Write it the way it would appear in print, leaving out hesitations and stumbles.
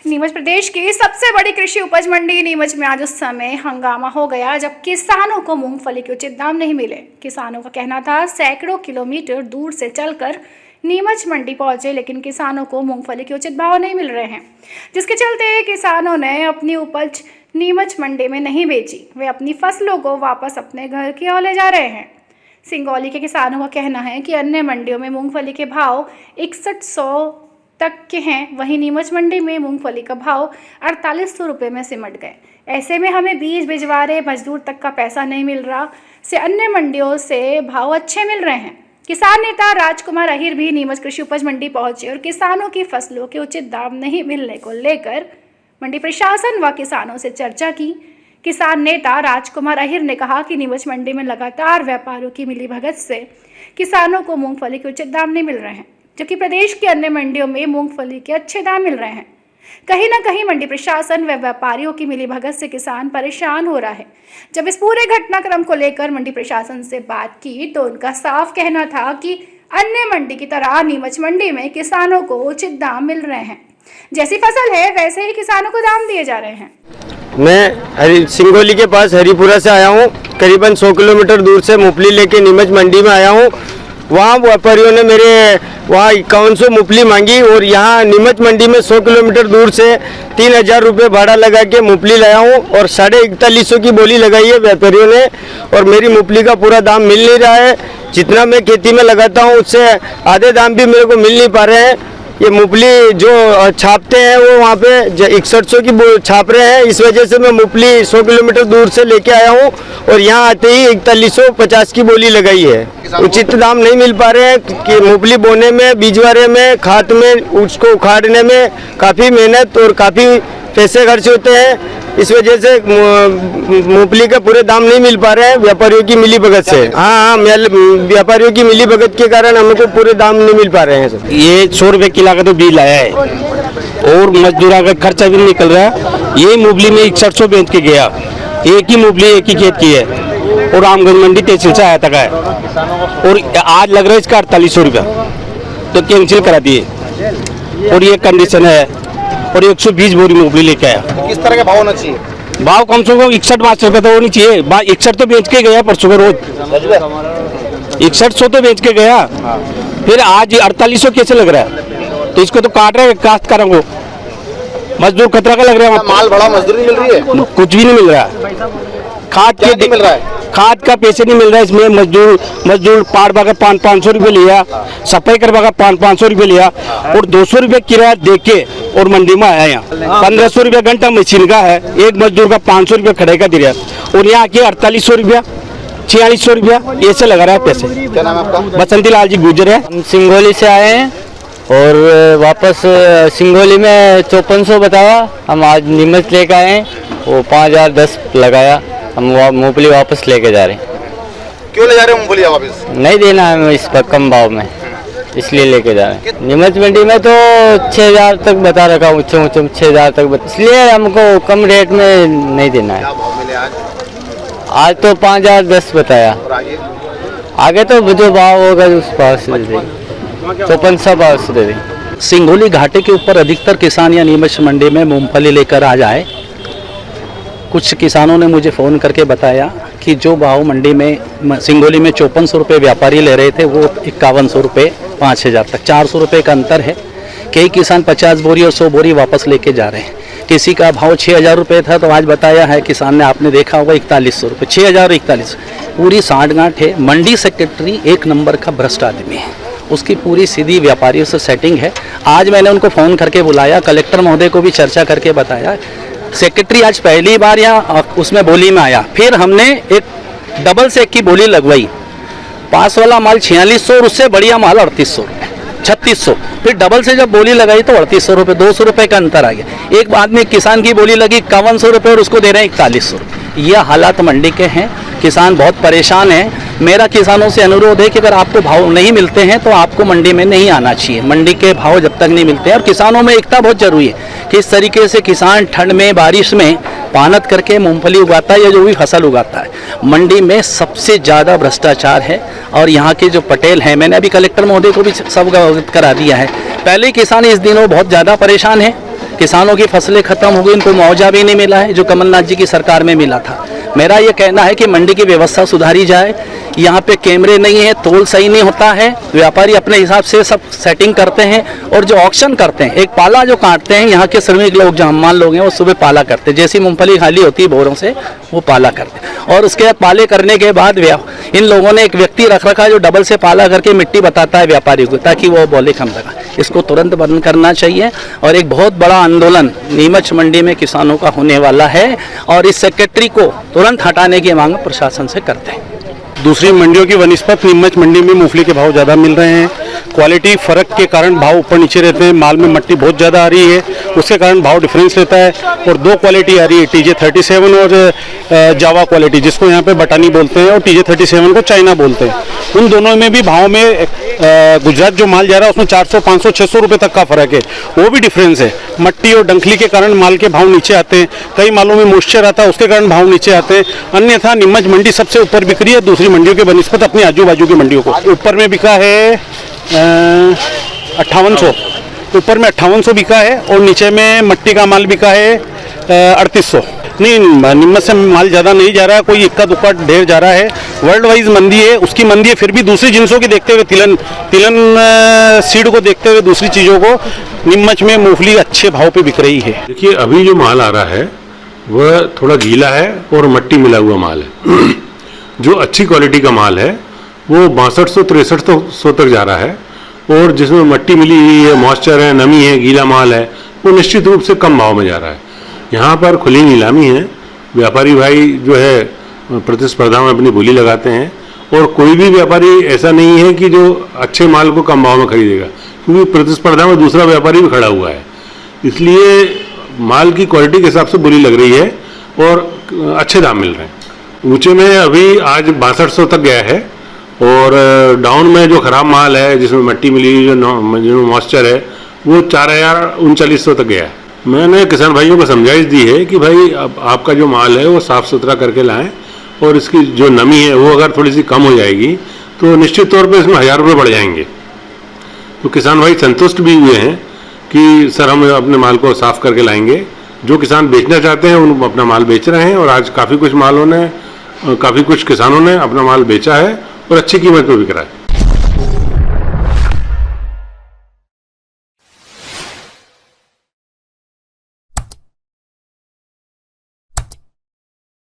नीमच प्रदेश की सबसे बड़ी कृषि उपज मंडी नीमच में आज उस समय हंगामा हो गया जब किसानों को मूंगफली के उचित दाम नहीं मिले। किसानों का कहना था सैकड़ों किलोमीटर दूर से चलकर नीमच मंडी पहुंचे, लेकिन किसानों को मूंगफली के उचित भाव नहीं मिल रहे हैं, जिसके चलते किसानों ने अपनी उपज नीमच मंडी में नहीं बेची। वे अपनी फसलों को वापस अपने घर की ओर ले जा रहे हैं। सिंगौली के किसानों का कहना है कि अन्य मंडियों में मूंगफली के भाव 6100 तक के हैं, वहीं नीमच मंडी में मूंगफली का भाव 4800 रुपये में सिमट गए। ऐसे में हमें बीज भिजवारे मजदूर तक का पैसा नहीं मिल रहा से अन्य मंडियों से भाव अच्छे मिल रहे हैं। किसान नेता राजकुमार अहिर भी नीमच कृषि उपज मंडी पहुंचे और किसानों की फसलों के उचित दाम नहीं मिलने को लेकर मंडी प्रशासन व किसानों से चर्चा की। किसान नेता राजकुमार अहिर ने कहा कि नीमच मंडी में लगातार व्यापारियों की मिलीभगत से किसानों को मूंगफली के उचित दाम नहीं मिल रहे हैं, जबकि प्रदेश की अन्य मंडियों में मूंगफली के अच्छे दाम मिल रहे हैं। कहीं ना कहीं मंडी प्रशासन व व्यापारियों की मिलीभगत से किसान परेशान हो रहा है। जब इस पूरे घटनाक्रम को लेकर मंडी प्रशासन से बात की तो उनका साफ कहना था कि अन्य मंडी की तरह नीमच मंडी में किसानों को उचित दाम मिल रहे हैं, जैसी फसल है वैसे ही किसानों को दाम दिए जा रहे हैं। मैं सिंगोली के पास हरिपुरा से आया हूँ। करीबन 100 किलोमीटर दूर से मूंगफली लेके नीमच मंडी में आया हूँ। वहाँ व्यापारियों ने मेरे वहाँ 5100 मूंगफली मांगी और यहाँ नीमच मंडी में 100 किलोमीटर दूर से 3000 रुपये भाड़ा लगा के मूंगफली लाया हूँ और 4150 की बोली लगाई है व्यापारियों ने, और मेरी मूंगफली का पूरा दाम मिल नहीं रहा है। जितना मैं खेती में लगाता हूँ उससे आधे दाम भी मेरे को मिल नहीं पा रहे हैं। ये मूंगफली जो छापते हैं वो वहाँ पे 6100 की छाप रहे हैं। इस वजह से मैं मूंगफली 100 किलोमीटर दूर से लेके आया हूँ और यहाँ आते ही 4150 की बोली लगाई है। उचित दाम नहीं मिल पा रहे हैं कि मूंगफली बोने में, बीजवारे में, खाद में, उसको उखाड़ने में काफ़ी मेहनत और काफ़ी पैसे खर्च होते हैं। इस वजह से मूंगफली का पूरे दाम नहीं मिल पा रहे हैं व्यापारियों की मिलीभगत से। हाँ, व्यापारियों की मिलीभगत के कारण हमको पूरे दाम नहीं मिल पा रहे हैं सर। ये 100 रुपये किलो का तो बीज लाया है और मजदूरों का खर्चा भी नहीं निकल रहा है। ये मूंगफली में 6100 बेच के गया, एक ही मूंगफली एक ही खेत की है और रामगंज मंडी तहसील से आया तक है और आज लग रहा है इसका 4800 रुपया, तो कैंसिल करा दिए। और ये कंडीशन है और 120 बोरी मूंगफली लेके आया। किस तरह का भाव होना चाहिए? भाव कम से कम 61 रुपये तो होनी चाहिए। 61 तो बेच के गया परसों का रोज, 6100 तो बेच के गया, फिर आज 4800 कैसे लग रहा है? तो इसको तो काट रहे हैं काश्तकारों को, मजदूर खतरा का लग रहा है। माल बड़ा, मजदूरी मिल रही है? कुछ भी नहीं मिल रहा है। खाद के मिल रहा है, खाद का पैसे नहीं मिल रहा है। इसमें मजदूर पार बागा 500 रुपये लिया, सफाई करवा का 500 रुपये लिया और 200 रुपये किराया दे के और मंडी में आया। यहाँ 1500 रुपया घंटा मशीन का है, एक मजदूर का 500 रुपये खड़े का दे रहा है और यहाँ के 4800 रुपया, 4600 रुपया ऐसे लगा रहा है पैसे। क्या नाम है आपका? बसंती लाल जी गुजर है। हम सिंगोली से आए हैं और वापस सिंगोली में 5400 बताया, हम आज नीमच लेकर आए हैं, वो 5010 लगाया। हम मूंगफली वापस लेके जा रहे हैं। क्यों ले जा रहे हो मूंगफली वापस? नहीं देना है इस पर कम भाव में, इसलिए लेके जा रहे हैं। नीमच मंडी में तो 6000 तक बता रखा हूँ, ऊँचे 6000 तक, इसलिए हमको कम रेट में नहीं देना है। क्या भाव मिले आज? आज तो 5010 बताया, और आगे तो जो भाव होगा उस भाव से दे देंगे, 5400 भाव से दे देंगे। सिंगोली घाटे के ऊपर अधिकतर किसान या नीमच मंडी में मूंगफली लेकर आ जाए। कुछ किसानों ने मुझे फ़ोन करके बताया कि जो भाव मंडी में सिंगोली में 5400 रुपये व्यापारी ले रहे थे वो 5100 रुपये 5000 तक, 400 रुपये का अंतर है। कई किसान 50 बोरी और 100 बोरी वापस लेके जा रहे हैं। किसी का भाव 6000 रुपये था तो आज बताया है किसान ने, आपने देखा होगा 4100 रुपये, 6000 41। पूरी सांठगांठ है। मंडी सेक्रेटरी एक नंबर का भ्रष्ट आदमी है, उसकी पूरी सीधी व्यापारियों से सेटिंग है। आज मैंने उनको फ़ोन करके बुलाया, कलेक्टर महोदय को भी चर्चा करके बताया। सेक्रेटरी आज पहली बार यहाँ उसमें बोली में आया, फिर हमने एक डबल से एक की बोली लगवाई। पास वाला माल 4600 और उससे बढ़िया माल 3800 रुपये, 3600, फिर डबल से जब बोली लगाई तो 3800 रुपये, 200 रुपये का अंतर आ गया। एक आदमी किसान की बोली लगी 5100 रुपये और उसको दे रहे हैं 4100 रुपये। यह हालात मंडी के हैं, किसान बहुत परेशान हैं। मेरा किसानों से अनुरोध है कि अगर आपको भाव नहीं मिलते हैं तो आपको मंडी में नहीं आना चाहिए। मंडी के भाव जब तक नहीं मिलते हैं, और किसानों में एकता बहुत जरूरी है कि इस तरीके से किसान ठंड में, बारिश में पानत करके मूंगफली उगाता है या जो भी फसल उगाता है। मंडी में सबसे ज़्यादा भ्रष्टाचार है और यहाँ के जो पटेल हैं, मैंने अभी कलेक्टर महोदय को भी सब अवगत करा दिया है। पहले किसान इस दिनों बहुत ज़्यादा परेशान है किसानों की फसलें खत्म हो गई, उनको मुआवजा भी नहीं मिला है जो कमलनाथ जी की सरकार में मिला था। मेरा ये कहना है कि मंडी की व्यवस्था सुधारी जाए। यहाँ पे कैमरे नहीं है, तोल सही नहीं होता है, व्यापारी अपने हिसाब से सब सेटिंग करते हैं और जो ऑक्शन करते हैं, एक पाला जो काटते हैं, यहाँ के श्रमिक लोग जो हमाल लोग हैं वो सुबह पाला करते हैं, जैसी मूंगफली खाली होती है बोरों से वो पाला करते हैं और उसके बाद पाले करने के बाद इन लोगों ने एक व्यक्ति रख रखा है जो डबल से पाला करके मिट्टी बताता है व्यापारी को ताकि वो बोले कम लगा। इसको तुरंत बंद करना चाहिए और एक बहुत बड़ा आंदोलन नीमच मंडी में किसानों का होने वाला है और इस सेक्रेटरी को तुरंत हटाने की मांग प्रशासन से करते हैं। दूसरी मंडियों की वनिस्पत नीमच मंडी में मूंगफली के भाव ज़्यादा मिल रहे हैं। क्वालिटी फ़र्क के कारण भाव ऊपर नीचे रहते हैं। माल में मट्टी बहुत ज़्यादा आ रही है, उसके कारण भाव डिफरेंस रहता है। और दो क्वालिटी आ रही है, TJ37 और जावा क्वालिटी, जिसको यहाँ पे बटानी बोलते हैं, और TJ37 को चाइना बोलते हैं। उन दोनों में भी भाव में गुजरात जो माल जा रहा है उसमें 400, 500, 600 रुपये तक का फ़र्क है, वो भी डिफरेंस है। मट्टी और डंखली के कारण माल के भाव नीचे आते हैं, कई मालों में मॉइस्चर आता है उसके कारण भाव नीचे आते हैं। अन्यथा नीमच मंडी सबसे ऊपर बिक रही है दूसरी मंडियों के बनिस्पत अपनी आजू बाजू की मंडियों को। ऊपर में बिका है 5800, ऊपर में 5800 बिका है और नीचे में मट्टी का माल बिका है 3800। नहीं, नीमच से माल ज़्यादा नहीं जा रहा है, कोई इक्का दुक्का ढेर जा रहा है। वर्ल्ड वाइज मंदी है, उसकी मंदी है, फिर भी दूसरी जिनसों की देखते हुए तिलन सीड को देखते हुए दूसरी चीज़ों को नीमच में मूंगफली अच्छे भाव पे बिक रही है। देखिए, अभी जो माल आ रहा है वह थोड़ा गीला है और मट्टी मिला हुआ माल है। जो अच्छी क्वालिटी का माल है वो 6200, 6300 तक जा रहा है और जिसमें मट्टी मिली हुई है, मॉइस्चर है, नमी है, गीला माल है, वो निश्चित रूप से कम भाव में जा रहा है। यहाँ पर खुली नीलामी है, व्यापारी भाई जो है प्रतिस्पर्धा में अपनी बोली लगाते हैं और कोई भी व्यापारी ऐसा नहीं है कि जो अच्छे माल को कम भाव में खरीदेगा, क्योंकि प्रतिस्पर्धा में दूसरा व्यापारी भी खड़ा हुआ है। इसलिए माल की क्वालिटी के हिसाब से बोली लग रही है और अच्छे दाम मिल रहे हैं। ऊंचे में अभी आज 6200 तक गया है और डाउन में जो ख़राब माल है जिसमें मट्टी मिली, जो मॉइस्चर है, वो 4039 तक गया है। मैंने किसान भाइयों को समझाइश दी है कि भाई अब आपका जो माल है वो साफ़ सुथरा करके लाएं और इसकी जो नमी है वो अगर थोड़ी सी कम हो जाएगी तो निश्चित तौर पे इसमें 1000 रुपये बढ़ जाएंगे। तो किसान भाई संतुष्ट भी हुए हैं कि सर हम अपने माल को साफ़ करके लाएंगे। जो किसान बेचना चाहते हैं उन अपना माल बेच रहे हैं और आज काफ़ी कुछ किसानों ने अपना माल बेचा है और अच्छी कीमत पर बिक रहा है।